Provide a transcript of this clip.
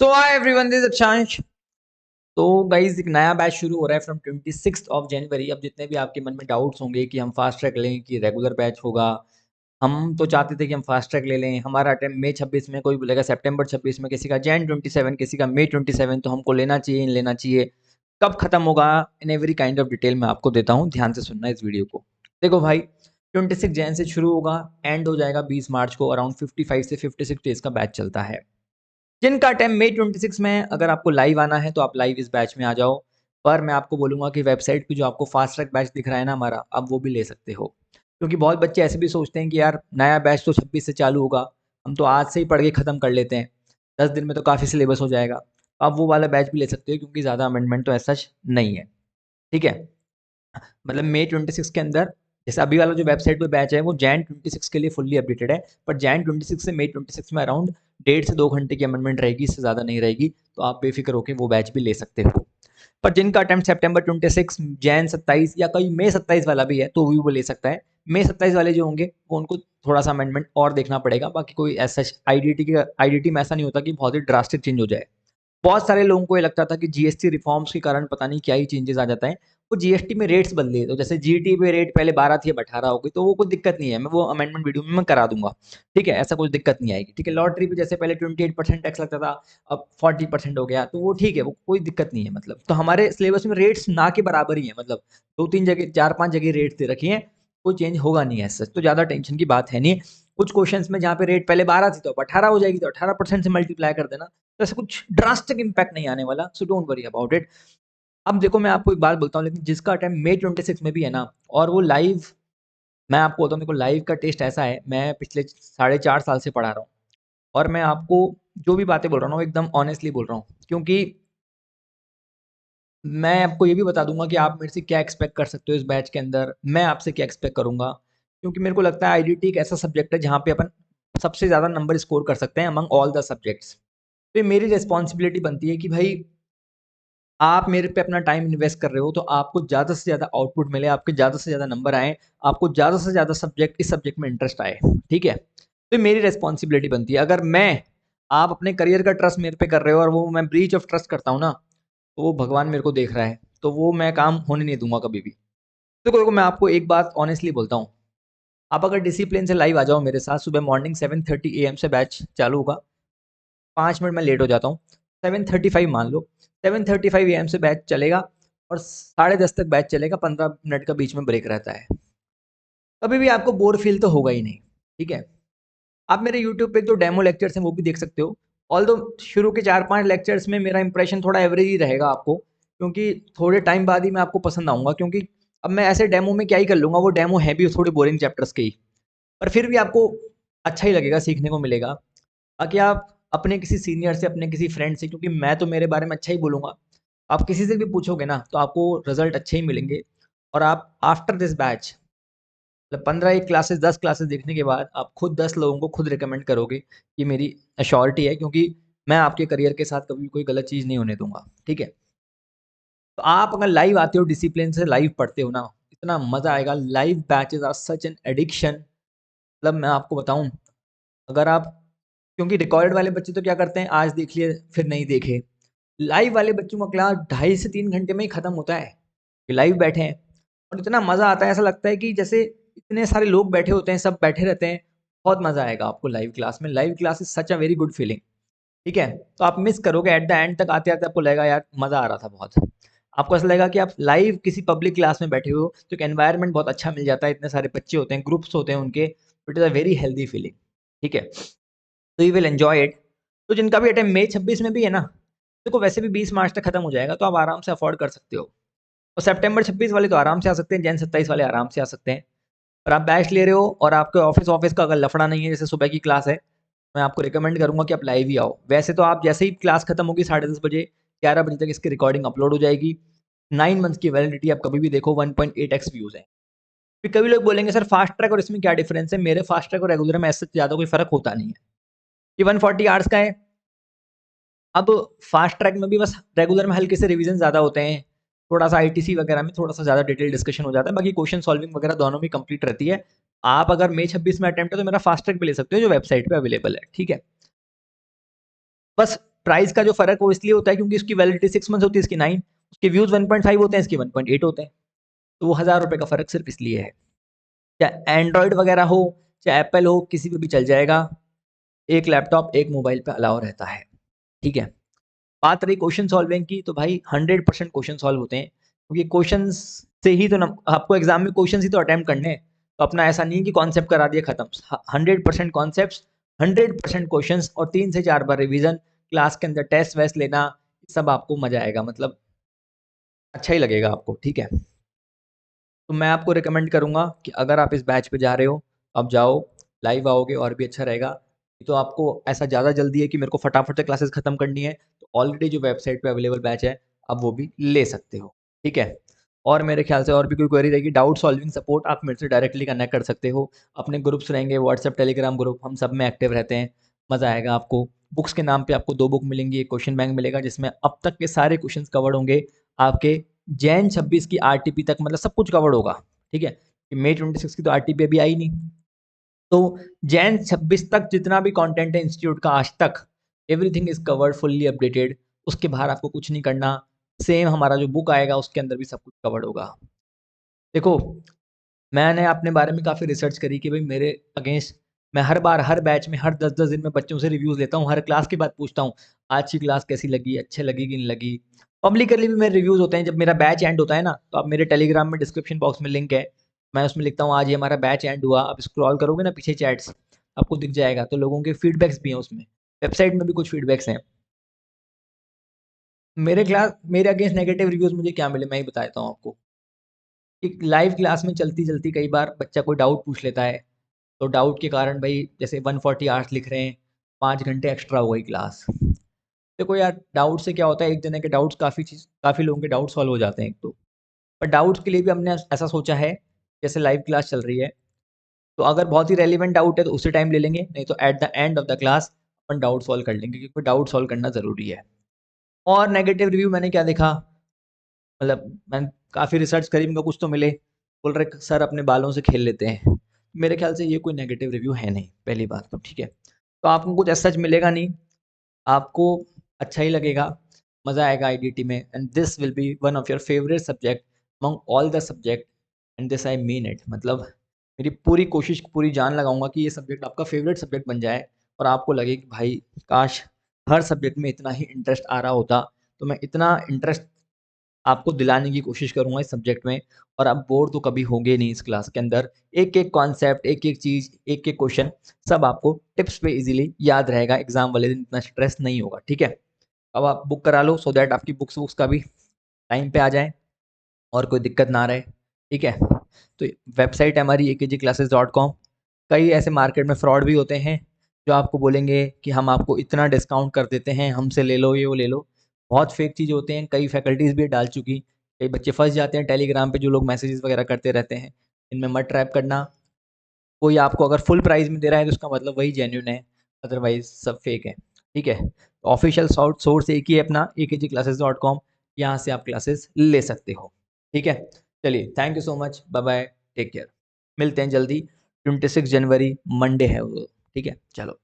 तो hi everyone, this is अक्षांश। तो गाइज एक नया बैच शुरू हो रहा है फ्रॉम 26 जनवरी। अब जितने भी आपके मन में डाउट्स होंगे कि हम फास्ट ट्रैक लें कि रेगुलर बैच होगा, हम तो चाहते थे कि हम फास्ट ट्रैक ले लें। हमारा अटेम्प्ट मई 26 में, कोई बोलेगा सितंबर 26 में, किसी का जैन 27, किसी का मई 27। तो हमको लेना चाहिए, लेना चाहिए, कब खत्म होगा, in every kind of detail मैं आपको देता हूँ। ध्यान से सुनना इस वीडियो को। देखो भाई, 26 जैन से शुरू होगा, एंड हो जाएगा 20 मार्च को। अराउंड 55 से 56 डेज का बैच चलता है। जिनका टाइम मई 26 में, अगर आपको लाइव आना है तो आप लाइव इस बैच में आ जाओ। पर मैं आपको बोलूँगा कि वेबसाइट पे जो आपको फास्ट ट्रैक बैच दिख रहा है ना हमारा, अब वो भी ले सकते हो। क्योंकि बहुत बच्चे ऐसे भी सोचते हैं कि यार नया बैच तो 26 से चालू होगा, हम तो आज से ही पढ़ के ख़त्म कर लेते हैं, 10 दिन में तो काफ़ी सिलेबस हो जाएगा। आप वो वाला बैच भी ले सकते हो, क्योंकि ज़्यादा अमेंडमेंट तो ऐसा नहीं है। ठीक है, मतलब मई 26 के अंदर, जैसे अभी वाला जो वेबसाइट पे बैच है वो जैन 26 के लिए फुल्ली अपडेटेड है। पर जैन 26 से मई 26 में अराउंड 1.5 से 2 घंटे की अमेंडमेंट रहेगी, इससे ज़्यादा नहीं रहेगी। तो आप बेफिक्र होकर वो बैच भी ले सकते हो। पर जिनका अटेम्प्ट सितंबर 26, जैन 27 या कोई मई 27 वाला भी है तो वो ले सकता है। मई 27 वाले जो होंगे वो उनको थोड़ा सा अमेंडमेंट और देखना पड़ेगा। बाकी कोई ऐसा आईडीटी में ऐसा नहीं होता कि बहुत ही ड्रास्टिक चेंज हो जाए। बहुत सारे लोगों को ये लगता था कि जीएसटी रिफॉर्म्स के कारण पता नहीं क्या ही चेंजेस आ जाता है। वो जीएसटी में रेट्स बदले, तो जैसे जीटी पे रेट पहले 12 थी, अब 18 हो गई, तो वो कोई दिक्कत नहीं है। मैं वो अमेंडमेंट वीडियो में मैं करा दूंगा। ठीक है, ऐसा कुछ दिक्कत नहीं आएगी। ठीक है, लॉटरी पे जैसे पहले 28% टैक्स लगता था, अब 40% हो गया, तो वो ठीक है, वो कोई दिक्कत नहीं है। मतलब तो हमारे सिलेबस में रेट्स ना के बराबर ही है। मतलब 2-3 जगह, 4-5 जगह रेट दे रखी है, कोई चेंज होगा नहीं है सच। तो ज़्यादा टेंशन की बात है नहीं। कुछ क्वेश्चन में जहाँ पे रेट पहले 12 थी तो अब 18 हो जाएगी, तो 18% से मल्टीप्लाई कर देना। तो ऐसा कुछ ड्रास्टिक इम्पैक्ट नहीं आने वाला, so don't worry about it. अब देखो, मैं आपको एक बात बोलता हूँ, लेकिन जिसका टाइम मई 26 में भी है ना, और वो लाइव, मैं आपको बोलता हूँ, मेरे को लाइव का टेस्ट ऐसा है, मैं पिछले 4.5 साल से पढ़ा रहा हूँ। और मैं आपको जो भी बातें बोल रहा हूँ वो एकदम ऑनेस्टली बोल रहा हूँ, क्योंकि मैं आपको ये भी बता दूंगा कि आप मेरे से क्या एक्सपेक्ट कर सकते हो इस बैच के अंदर, मैं आपसे क्या एक्सपेक्ट करूंगा। क्योंकि मेरे को लगता है आईडीटी एक ऐसा सब्जेक्ट है जहाँ पे अपन सबसे ज़्यादा नंबर स्कोर कर सकते हैं अमंग ऑल द सब्जेक्ट्स। तो ये मेरी रिस्पॉन्सिबिलिटी बनती है कि भाई, आप मेरे पे अपना टाइम इन्वेस्ट कर रहे हो, तो आपको ज़्यादा से ज़्यादा आउटपुट मिले, आपके ज़्यादा से ज़्यादा नंबर आए, आपको ज़्यादा से ज़्यादा सब्जेक्ट, इस सब्जेक्ट में इंटरेस्ट आए। ठीक है, तो ये मेरी रिस्पॉन्सिबिलिटी बनती है। अगर मैं, आप अपने करियर का ट्रस्ट मेरे पे कर रहे हो और वो मैं ब्रीच ऑफ ट्रस्ट करता हूँ ना, तो वो भगवान मेरे को देख रहा है, तो वो मैं काम होने नहीं दूंगा कभी भी। तो देखो, मैं आपको एक बात ऑनेस्टली बोलता हूँ, आप अगर डिसिप्लिन से लाइव आ जाओ मेरे साथ, सुबह मॉर्निंग 7:30 AM से बैच चालू होगा। 5 मिनट मैं लेट हो जाता हूँ, 7:35 मान लो, 7:35 AM से बैच चलेगा, और 10:30 तक बैच चलेगा। 15 मिनट का बीच में ब्रेक रहता है। कभी भी आपको बोर फील तो होगा ही नहीं। ठीक है, आप मेरे यूट्यूब पे जो डेमो लेक्चर्स हैं वो भी देख सकते हो। ऑल्दो शुरू के 4-5 लेक्चर्स में मेरा इंप्रेशन थोड़ा एवरेज ही रहेगा आपको, क्योंकि थोड़े टाइम बाद ही मैं आपको पसंद आऊंगा। क्योंकि अब मैं ऐसे डेमो में क्या ही कर लूंगा, वो डेमो है भी थोड़े बोरिंग चैप्टर्स के ही, पर फिर भी आपको अच्छा ही लगेगा, सीखने को मिलेगा। बाकी आप अपने किसी सीनियर से, अपने किसी फ्रेंड से, क्योंकि मैं तो मेरे बारे में अच्छा ही बोलूँगा, आप किसी से भी पूछोगे ना तो आपको रिजल्ट अच्छे ही मिलेंगे। और आप आफ्टर दिस बैच, मतलब 15 क्लासेस, 10 क्लासेस देखने के बाद आप खुद 10 लोगों को खुद रिकमेंड करोगे, ये मेरी अश्योरिटी है। क्योंकि मैं आपके करियर के साथ कभी कोई गलत चीज़ नहीं होने दूंगा। ठीक है, तो आप अगर लाइव आते हो, डिसिप्लिन से लाइव पढ़ते हो ना, इतना मज़ा आएगा। Live batches are such an addiction. मतलब मैं आपको बताऊं, अगर आप, क्योंकि रिकॉर्डेड वाले बच्चे तो क्या करते हैं, आज देख लिए फिर नहीं देखे। लाइव वाले बच्चों का क्लास 2.5 से 3 घंटे में ही खत्म होता है, कि लाइव बैठे हैं। और इतना मज़ा आता है, ऐसा लगता है कि जैसे इतने सारे लोग बैठे होते हैं, सब बैठे रहते हैं। बहुत मज़ा आएगा आपको लाइव क्लास में। Live class is such a very good feeling. ठीक है, तो आप मिस करोगे, एट द एंड तक आते आते आपको लगेगा यार मज़ा आ रहा था बहुत। आपको ऐसा लगेगा कि आप लाइव किसी पब्लिक क्लास में बैठे हो, तो एक एनवायरनमेंट बहुत अच्छा मिल जाता है, इतने सारे बच्चे होते हैं, ग्रुप्स होते हैं उनके। It is a very healthy feeling. ठीक है, तो यू विल एंजॉय इट। तो जिनका भी अटेम्प्ट मई 26 में भी है ना, देखो वैसे भी 20 मार्च तक खत्म हो जाएगा, तो आप आराम से अफोर्ड कर सकते हो। और सितंबर 26 वाले तो आराम से आ सकते हैं, जैन 27 वाले आराम से आ सकते हैं। और आप बैच ले रहे हो और आपके ऑफिस ऑफिस का अगर लफड़ा नहीं है, जैसे सुबह की क्लास है, मैं आपको रिकमेंड करूंगा कि आप लाइव ही आओ। वैसे तो आप जैसे ही क्लास खत्म होगी 10:30 बजे, 11 बजे तक इसकी रिकॉर्डिंग अपलोड हो जाएगी। 9 मंथ्स की वैलिडिटी, आप कभी भी देखो, 1.8x व्यूज है। फिर कभी लोग बोलेंगे सर फास्ट ट्रैक और इसमें क्या डिफरेंस है। मेरे फास्ट ट्रैक और रेगुलर में ऐसे ज़्यादा कोई फर्क होता नहीं है। ये 140 आवर्स का है। अब फास्ट ट्रैक में भी बस रेगुलर में हल्के से रिवीजन ज़्यादा होते हैं, थोड़ा सा आईटीसी वगैरह में थोड़ा सा ज़्यादा डिटेल डिस्कशन हो जाता है, बाकी क्वेश्चन सॉल्विंग वगैरह दोनों में कंप्लीट रहती है। आप अगर मई 26 में अटेम्प्ट है तो मेरा फास्ट ट्रैक भी ले सकते हो, जो वेबसाइट पे अवेलेबल है। ठीक है, बस प्राइस का जो फ़र्क वो इसलिए होता है क्योंकि इसकी वैलिडिटी 6 मंथ्स होती है, इसकी 9, उसके व्यूज़ 1.5 होते हैं, इसके 1.8 होते हैं। तो वो 1000 रुपये का फ़र्क सिर्फ इसलिए है। चाहे एंड्रॉयड वगैरह हो, चाहे एप्पल हो, किसी पे भी चल जाएगा। एक लैपटॉप, एक मोबाइल पे अलाउ रहता है। ठीक है? बात रही क्वेश्चन सॉल्विंग की, तो भाई 100% क्वेश्चन सॉल्व होते हैं, क्योंकि क्वेश्चंस से ही तो आपको एग्जाम में क्वेश्चन ही तो अटेम्प्ट करने हैं। तो अपना ऐसा नहीं कि कॉन्सेप्ट करा दिया खत्म। 100% कॉन्सेप्ट, 100% क्वेश्चन और 3 से 4 बार रिवीजन, क्लास के अंदर टेस्ट वेस्ट लेना, सब आपको मजा आएगा, मतलब अच्छा ही लगेगा आपको। ठीक है? तो मैं आपको रिकमेंड करूंगा कि अगर आप इस बैच पे जा रहे हो, आप जाओ, लाइव आओगे और भी अच्छा रहेगा। तो आपको ऐसा ज़्यादा जल्दी है कि मेरे को फटाफट से क्लासेस खत्म करनी है, तो ऑलरेडी जो वेबसाइट पे अवेलेबल बैच है, आप वो भी ले सकते हो। ठीक है? और मेरे ख्याल से और भी कोई क्वेरी रहेगी, डाउट सॉल्विंग सपोर्ट, आप मेरे से डायरेक्टली कनेक्ट कर सकते हो। अपने ग्रुप्स रहेंगे, व्हाट्सएप, टेलीग्राम ग्रुप, हम सब में एक्टिव रहते हैं, मज़ा आएगा आपको। बुक्स के नाम पे आपको 2 बुक मिलेंगी, एक क्वेश्चन बैंक मिलेगा जिसमें अब तक के सारे क्वेश्चन कवर्ड होंगे, आपके जैन 26 की आरटीपी तक, मतलब सब कुछ कवर्ड होगा। ठीक है? मई 26 की तो आरटीपी अभी आई नहीं। तो जैन 26 तक जितना भी कंटेंट है इंस्टीट्यूट का आज तक, everything is covered, fully updated. उसके बाहर आपको कुछ नहीं करना। सेम हमारा जो बुक आएगा उसके अंदर भी सब कुछ कवर्ड होगा। देखो, मैंने अपने बारे में काफ़ी रिसर्च करी कि भाई मेरे अगेंस्ट मैं हर बार हर बैच में हर 10-10 दिन में बच्चों से रिव्यूज़ लेता हूँ, हर क्लास के बाद पूछता हूँ, आज की क्लास कैसी लगी, अच्छी लगी कि नहीं लगी। पब्लिकली भी मेरे रिव्यूज़ होते हैं, जब मेरा बैच एंड होता है ना, तो आप मेरे टेलीग्राम में डिस्क्रिप्शन बॉक्स में लिंक है, मैं उसमें लिखता हूँ आज ये हमारा बैच एंड हुआ, आप स्क्रॉल करोगे ना पीछे चैट्स, आपको दिख जाएगा, तो लोगों के फीडबैक्स भी हैं उसमें, वेबसाइट में भी कुछ फीडबैक्स हैं। मेरे अगेंस्ट नेगेटिव रिव्यूज़ मुझे क्या मिले, मैं ही बता देता हूँ आपको। एक लाइव क्लास में चलती-चलती कई बार बच्चा कोई डाउट पूछ लेता है, तो डाउट के कारण भाई जैसे 140 आवर्स लिख रहे हैं, 5 घंटे एक्स्ट्रा हो गई क्लास। देखो यार, डाउट से क्या होता है, एक जने के डाउट्स काफ़ी लोगों के डाउट सॉल्व हो जाते हैं एक तो। पर डाउट्स के लिए भी हमने ऐसा सोचा है, जैसे लाइव क्लास चल रही है, तो अगर बहुत ही रेलेवेंट डाउट है तो उसी टाइम ले लेंगे, नहीं तो at the end of the class upon doubt solve कर लेंगे, क्योंकि डाउट सॉल्व करना ज़रूरी है। और नेगेटिव रिव्यू मैंने क्या देखा, मतलब मैंने काफ़ी रिसर्च करी, मेरे को कुछ तो मिले, बोल रहे सर अपने बालों से खेल लेते हैं। मेरे ख्याल से ये कोई नेगेटिव रिव्यू है नहीं, पहली बात तो। ठीक है? तो आपको कुछ ऐसा सच मिलेगा नहीं, आपको अच्छा ही लगेगा, मज़ा आएगा आईडीटी में, and this will be one of your favourite subject among all the subject, and this I mean it. मतलब मेरी पूरी कोशिश, पूरी जान लगाऊंगा कि ये सब्जेक्ट आपका फेवरेट सब्जेक्ट बन जाए, और आपको लगे कि भाई काश हर सब्जेक्ट में इतना ही इंटरेस्ट आ रहा होता। तो मैं इतना इंटरेस्ट आपको दिलाने की कोशिश करूँगा इस सब्जेक्ट में, और आप बोर तो कभी होंगे नहीं इस क्लास के अंदर। एक-एक कॉन्सेप्ट, एक-एक चीज़, एक-एक क्वेश्चन, सब आपको टिप्स पे ईज़िली याद रहेगा, एग्ज़ाम वाले दिन इतना स्ट्रेस नहीं होगा। ठीक है? अब आप बुक करा लो, सो दैट आपकी बुक्स वुक्स का भी टाइम पे आ जाए और कोई दिक्कत ना रहे। ठीक है? तो वेबसाइट है हमारी akgclasses.com। कई ऐसे मार्केट में फ्रॉड भी होते हैं, जो आपको बोलेंगे कि हम आपको इतना डिस्काउंट कर देते हैं, हमसे ले लो, ये वो ले लो। बहुत फेक चीज़ होते हैं, कई फैकल्टीज़ भी डाल चुकी, कई बच्चे फँस जाते हैं टेलीग्राम पे, जो लोग मैसेजेस वगैरह करते रहते हैं। इनमें मत ट्रैप करना। कोई आपको अगर फुल प्राइस में दे रहा है तो उसका मतलब वही जेन्युइन है, अदरवाइज़ सब फेक है। ठीक है? ऑफिशियल सोर्स एक ही है अपना, akgclasses.com, यहाँ से आप क्लासेस ले सकते हो। ठीक है? चलिए, thank you so much, bye bye, take care. मिलते हैं जल्दी, 26 जनवरी मंडे है वो। ठीक है? चलो।